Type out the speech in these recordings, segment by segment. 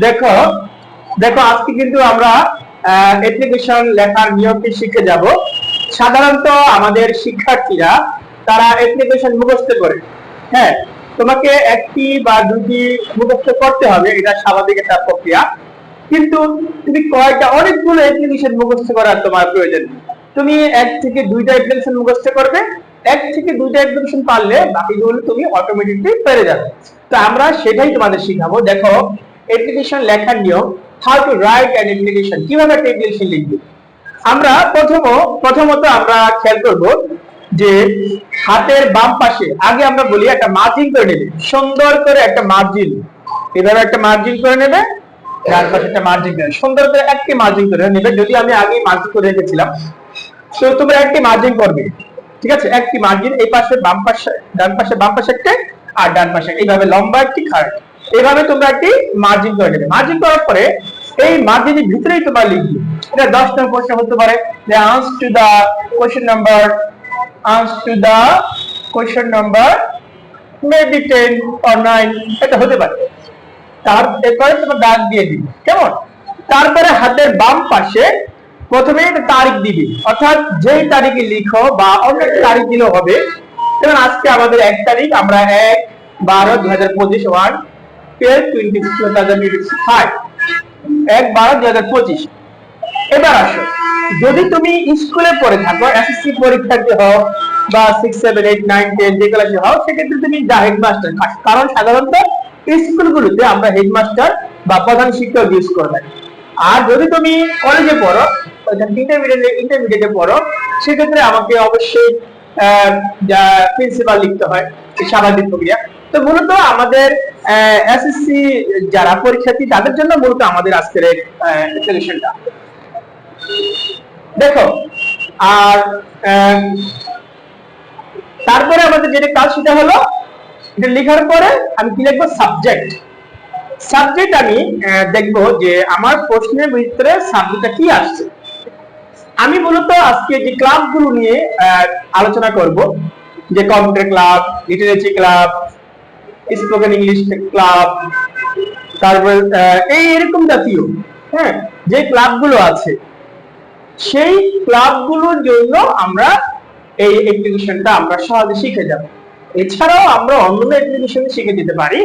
দেখো দেখো আজকে কিন্তু আমরা অ্যাপ্লিকেশন লেখার নিয়মটি শিখে যাব। সাধারণত আমাদের শিক্ষার্থীরা তারা অ্যাপ্লিকেশন মুখস্থ করে। হ্যাঁ, তোমাকে একটি বা দুটি মুখস্থ করতে হবে, এটা স্বাভাবিক একটা প্রক্রিয়া। কিন্তু তুমি অনেকগুলো অ্যাপ্লিকেশন মুখস্থ করার তোমার প্রয়োজন। তুমি এক থেকে দুইটা অ্যাপ্লিকেশন মুখস্থ করবে, এক থেকে দুইটা অ্যাপ্লিকেশন পারলে বাকিগুলো তুমি অটোমেটিকলি পেরে যাবে। তো আমরা সেটাই তোমাদের শিখাবো। দেখো, অ্যাপ্লিকেশন লেখার নিয়ম, how to write an application, কিভাবে একটা অ্যাপ্লিকেশন লিখবে। আমরা প্রথমত আমরা খেয়াল করব যে হাতের বাম পাশে আগে আমরা বলি একটা মার্জিন করে নেবে, সুন্দর করে একটা মার্জিন, এভাবে একটা মার্জিন করে নেবে, ডান পাশে একটা মার্জিন করে সুন্দর করে একটি মার্জিন করে নেবে। যদি আমি আগে মার্জিন করে রেখেছিলাম, তো তোমরা একটি মার্জিন করবে, ঠিক আছে? একটি মার্জিন, এই পাশে বাম পাশে, ডান পাশে বাম পাশে একটা, আর ডান পাশে এইভাবে লম্বা একটি খাড়, এইভাবে তোমরা একটি মার্জিন করে নেবে। মার্জিন করার পরে এই মার্জিনের ভিতরেই তোমরা লিখবে। এটা 10 নম্বর প্রশ্ন হতে পারে যে answer to the question number maybe 10 or 9, এটা হতে পারে। এরপরে তোমার দাগ দিয়ে দিবে, কেমন? তারপরে হাতের বাম পাশে প্রথমে একটা তারিখ দিবি, অর্থাৎ যেই তারিখে লিখো বা অন্য একটা তারিখ দিলেও হবে। যেমন আজকে আমাদের 1 তারিখ, আমরা 1/12/2025, 1/12/2025, 1/12/2025। এবার আসো, যদি তুমি স্কুলে পড়ে থাকো, এসএসসি পরীক্ষার্থী হও বা 6, 7, 8, 9, 10 যে ক্লাসে হও, সেক্ষেত্রে তুমি যা হেডমাস্টার, কারণ সাধারণত স্কুলগুলোতে আমরা হেডমাস্টার বা প্রধান শিক্ষক ইউজ করে থাকি। আর যদি তুমি কলেজে পড়ো, ইন্টারমিডিয়েটে পড়ো, সেক্ষেত্রে আমাকে অবশ্যই প্রিন্সিপাল লিখতে হয়, স্বাভাবিক প্রক্রিয়া। তো মূলত আমাদের এসএসসি যারা পরীক্ষার্থী তাদের জন্য মূলত আমাদের আজকের অ্যাপ্লিকেশনটা। দেখো, আর তারপরে আমাদের যেটা কাজ সেটা হলো, এটা লেখার পরে আমি কি লিখবো? সাবজেক্ট আমি দেখবো যে আমার প্রশ্নের ভিতরে সাবজেক্টটা কি আসছে। আমি মূলত আজকে যে ক্লাবগুলো নিয়ে আলোচনা করব, যে computer club, literature club, spoken English club, তারপর এই এরকম জাতীয়, হ্যাঁ, যে ক্লাবগুলো আছে, সেই ক্লাবগুলোর জন্য আমরা এই অ্যাপ্লিকেশনটা আমরা সহজে শিখে যাব। এছাড়াও আমরা অন্য অ্যাপ্লিকেশন শিখে যেতে পারি,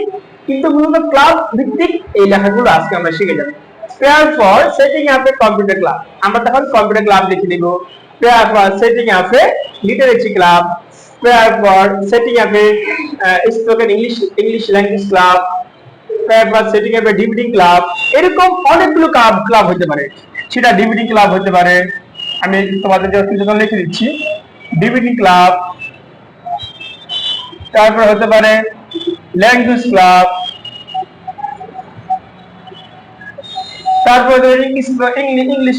কিন্তু মূলত ক্লাব ভিত্তিক এই লেখাগুলো আজকে আমরা শিখে যাব। Prayer for setting up a computer club, আমরা তখন কম্পিউটার ক্লাব লিখে দিব। Prayer for setting up A literature club, prayer for setting up A spoken English language club, prayer for setting up a debating club. এরকম অনেকগুলো club হতে পারে। সেটা debating club হতে পারে, আমি তোমাদের জন্য লিখে দিচ্ছি, ডিবেটিং ক্লাব। তারপর হতে পারে ল্যাঙ্গুয়েজ ক্লাব, তারপর English spoken English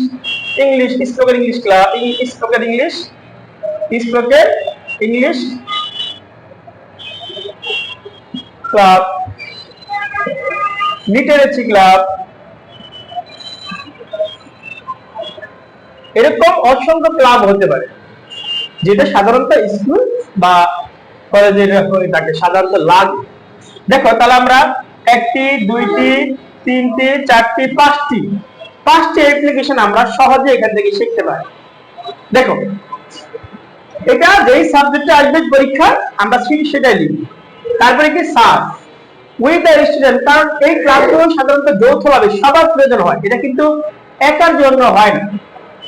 club, spoken English club, literature club. এরকম অসংখ্য ক্লাব হতে পারে, যেটা সাধারণত স্কুল বা কলেজে হয়ে থাকে, সাধারণত লাগে। দেখো, তাহলে আমরা 1টি, 2টি, 3টি, 4টি, 5টি অ্যাপ্লিকেশন আমরা সহজে এখান থেকে শিখতে পারি। দেখো, এটা যেই সাবজেক্টে আসবে পরীক্ষা, আমরা সেটাই লিখি। তারপরে কি স্যার উইথ দ্য স্টুডেন্ট, কারণ এই ক্লাসগুলো সাধারণত যৌথভাবে সবার প্রয়োজন হয়, এটা কিন্তু একার জন্য হয় না।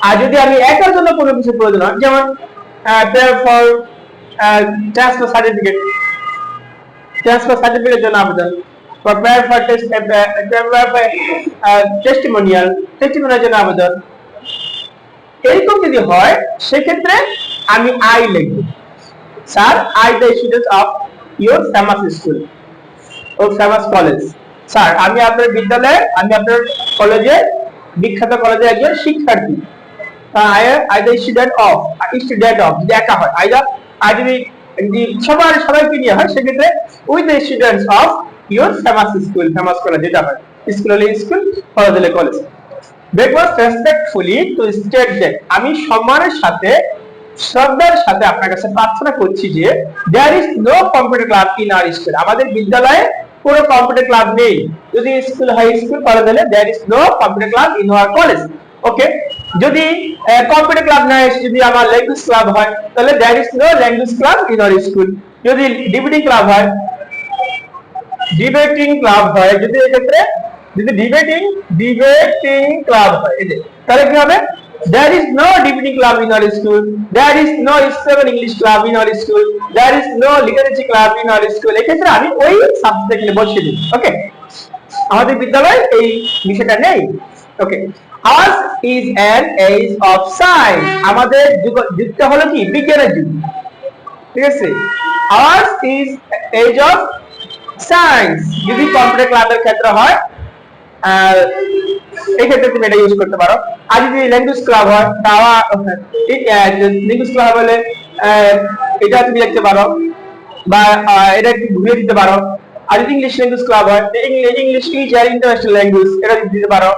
আর যদি আমি একার জন্য কোনো কিছু প্রয়োজন হয়, যেমন প্রেয়ার ফর ট্রান্সফার সার্টিফিকেট জন্য আবেদন, বা প্রেয়ার ফর টেস্টিমোনিয়াল জন্য আবেদন, এরকম যদি হয়, সেক্ষেত্রে আমি আই লিখব। Sir, I the student of your famous school ও ফেমাস কলেজ। স্যার, আমি আপনার বিদ্যালয়ে, আমি আপনার কলেজে, বিখ্যাত কলেজে একজন শিক্ষার্থী। আই দ্য স্টুডেন্ট অফ, যদি একা হয়, যদি সবাইকে নিয়ে হয়, সেক্ষেত্রে with the students of your famous school, famous college, যেটা হয় স্কুল হলে স্কুল, কলেজ হলে college. Request respectfully two state that, আমি সম্মানের সাথে, শ্রদ্ধার সাথে আপনার কাছে প্রার্থনা করছি যে there is no computer club in our school, আমাদের বিদ্যালয়ে কোনো কম্পিউটার ক্লাব নেই। যদি স্কুল হাই স্কুল কলেজ হলে there is no computer club in our college. Okay, যদি কম্পিউটার ক্লাব না এসে যদি আমার ল্যাঙ্গুয়েজ ক্লাব হয় তাহলে there is no language club in our school. যদি ডিবেটিং ক্লাব হয়, ডিবেটিং ক্লাব হয়, যদি এক্ষেত্রে যদি ডিবেটিং ক্লাব হয়, এই যে তাহলে কি হবে? There is no debating club in our school. There is no spoken English club in our school. There is no literacy club in our school. এক্ষেত্রে আমি ওই সাবজেক্ট নিয়ে বসিয়ে দিই। ওকে, আমাদের বিদ্যালয়ে এই বিষয়টা নেই। ওকে, ours is an age of science. আমাদের যুগটা হলো কি? বিজ্ঞানের যুগ। ঠিক আছে, ours is age of science। যদি কম্পিউটার ক্লাবের ক্ষেত্রে হয় এই ক্ষেত্রে তুমি এটা ইউজ করতে পারো। আর যদি ল্যাঙ্গুয়েজ ক্লাব হয় তাহলে ল্যাঙ্গুয়েজ ক্লাব হলে এটা তুমি লিখতে পারো বা এটা একটু ঘুরিয়ে দিতে পারো। আর যদি ইংলিশ ল্যাঙ্গুয়েজ ক্লাব হয়, English is our international language, এটা দিতে পারো।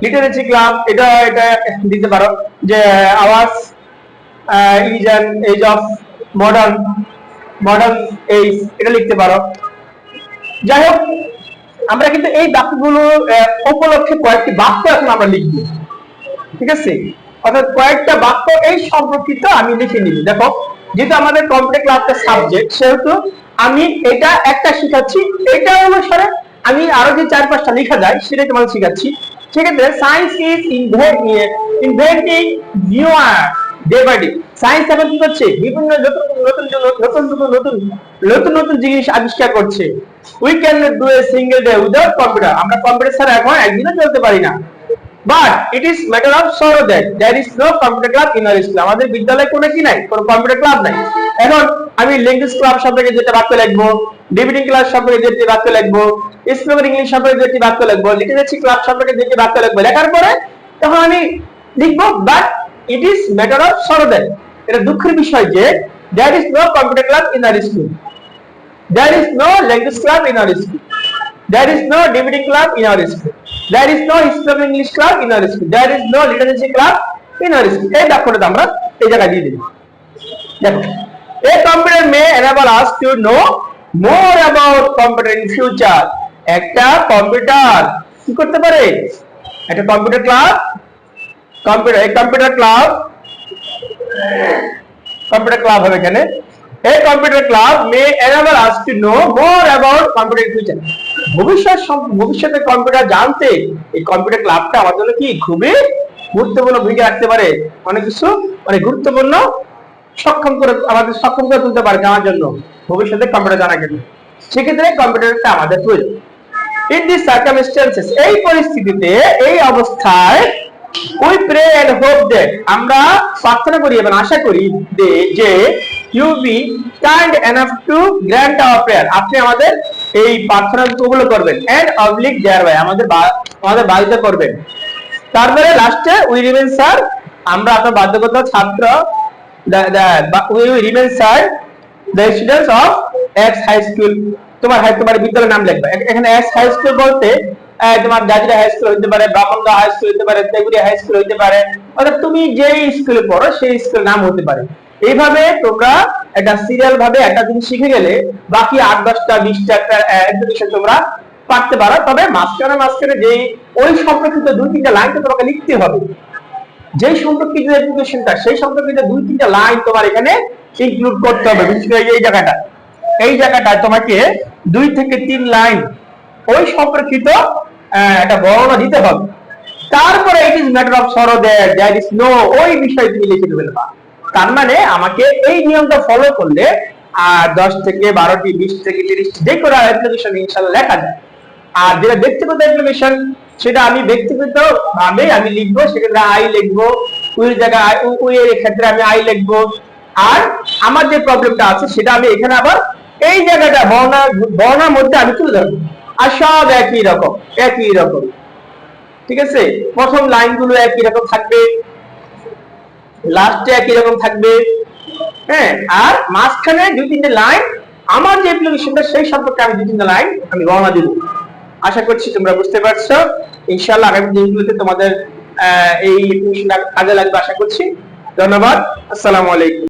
লিটারেচার ক্লাব এটা দিতে পারো যে ours is an age of modern age, এটা লিখতে পারো। যাই হোক, আমরা কিন্তু এই বাক্যগুলো উপলক্ষে কয়েকটি বাক্য এখন আমরা লিখবো। ঠিক আছে, অর্থাৎ কয়েকটা বাক্য এই সম্পর্কিত আমি লিখে নিব। দেখো, যেহেতু আমাদের কম্পিউটার ক্লাসটা সাবজেক্ট, সেহেতু আমি এটা একটা শিখাচ্ছি, এটা অনুসারে আমি আরো যে 4-5টা লেখা যায় সেটাই তোমাদের শিখাচ্ছি। সেক্ষেত্রে science is inventing new day by day. Science এখন কি করছে? বিভিন্ন নতুন জিনিস আবিষ্কার করছে। We can not do a single day without computer. আমরা কম্পিউটার ছাড়া এখন একদিনও চলতে পারি না। But it is matter of sorrow that there is no computer club in our school. আমাদের বিদ্যালয়ে কোনো কি নাই, কোনো কম্পিউটার ক্লাব নাই। এখন আমি ল্যাঙ্গুয়েজ ক্লাব সম্পর্কে যেটা বাক্য লিখবো, ডিবেটিং ক্লাস সম্পর্কে যেটি বাক্য লিখবো, স্পোকেন ইংলিশ সম্পর্কে যেটি বাক্য লিখবো, লিটারেচার ক্লাব সম্পর্কে যেটি বাক্য লিখবো, লেখার পরে তখন আমি লিখবো but it is matter of sorrow that. এটা দুঃখের বিষয় যে there is no computer club in our school, there is no language club in our school, there is no debating club in our school, there is no spoken English club in our school, there is no literacy club in our school। এই বাক্যটা আমরা এই জায়গায় দিয়ে দিই। দেখো, a computer may enable us to know more about computer in future। একটা computer কি করতে পারে? একটা কম্পিউটার ক্লাব হবে এখানে। A computer club may enable us to know more about computer in future। ভবিষ্যতে কম্পিউটার জানতে এই কম্পিউটার ক্লাবটা আমাদের জন্য কি খুবই গুরুত্বপূর্ণ ভূমিকা রাখতে পারে। অনেক কিছু গুরুত্বপূর্ণ সক্ষম করে তুলতে পারে জানার জন্য, ভবিষ্যতে কম্পিউটার জানার জন্য। সেক্ষেত্রে কম্পিউটারটা আমাদের প্রয়োজন। ইন দিস সার্কামস্টেন্সেস, এই পরিস্থিতিতে, এই অবস্থায়, we pray and hope that, আমরা প্রার্থনা করি এবং আশা করি যে you be kind enough to grant our prayer। আপনি আমাদের এই প্রার্থনা কবুল করবেন and oblique thereby, আমাদের বাধিত করবেন। তারপরে লাস্টে we remain sir, আমরা আপনার বাধ্যগত ছাত্র, we remain sir the students of X high school। তোমার বিদ্যালয়ের নাম লিখবে এখানে। X high school বলতে তোমার জাজিরা হাই স্কুল হতে পারে, ব্রাহ্মণগাঁও হাই স্কুল হতে পারে, তেগুড়িয়া হাই স্কুল হতে পারে, অর্থাৎ তুমি যেই স্কুলে পড়ো সেই স্কুলের নাম হতে পারে। এইভাবে তোমরা একটা সিরিয়াল ভাবে একটা জিনিস শিখে গেলে বাকি 8-10টা 20টা এডুকেশন তোমরা পারতে পারো। তবে মাঝখানে যে ওই সম্পর্কিত 2-3টা লাইন তোমাকে লিখতে হবে। যেই সম্পর্কিত এডুকেশনটা, সেই সম্পর্কিত 2-3টা লাইন তোমার এখানে ইনক্লুড করতে হবে। বিশেষ করে এই জায়গাটা তোমাকে 2 থেকে 3 লাইন ওই সম্পর্কিত একটা বর্ণনা দিতে হবে। তারপরে it is matter of sorrow that there is no, ওই বিষয় তুমি লিখে দেবে না। তার মানে আমাকে এই নিয়মটা ফলো করলে 10 থেকে 12টি 20 থেকে 30টি যে কোনো অ্যাপ্লিকেশন ইনশাআল্লাহ লেখা যায়। আর যেটা ব্যক্তিগত অ্যাপ্লিকেশন সেটা আমি ব্যক্তিগত ভাবে আমি লিখবো। সেক্ষেত্রে আই লিখবো, উই জায়গায় উই এর ক্ষেত্রে আমি আই লিখবো। আর আমার যে প্রবলেমটা আছে সেটা আমি এখানে আবার এই জায়গাটা বর্ণার মধ্যে আমি তুলে ধরবো। আর সব একই রকম। ঠিক আছে, প্রথম লাইনগুলো একই রকম থাকবে, লাস্টে একই রকম থাকবে, হ্যাঁ। আর মাঝখানে 2-3টে লাইন আমার যে অ্যাপ্লিকেশনটা সেই সম্পর্কে আমি 2-3টা লাইন আমি বর্ণনা দিব। আশা করছি তোমরা বুঝতে পারছো। ইনশাআল্লাহ আগামী দিনগুলোতে তোমাদের এই অ্যাপ্লিকেশনটা কাজে লাগবে আশা করছি। ধন্যবাদ, আসসালামু আলাইকুম।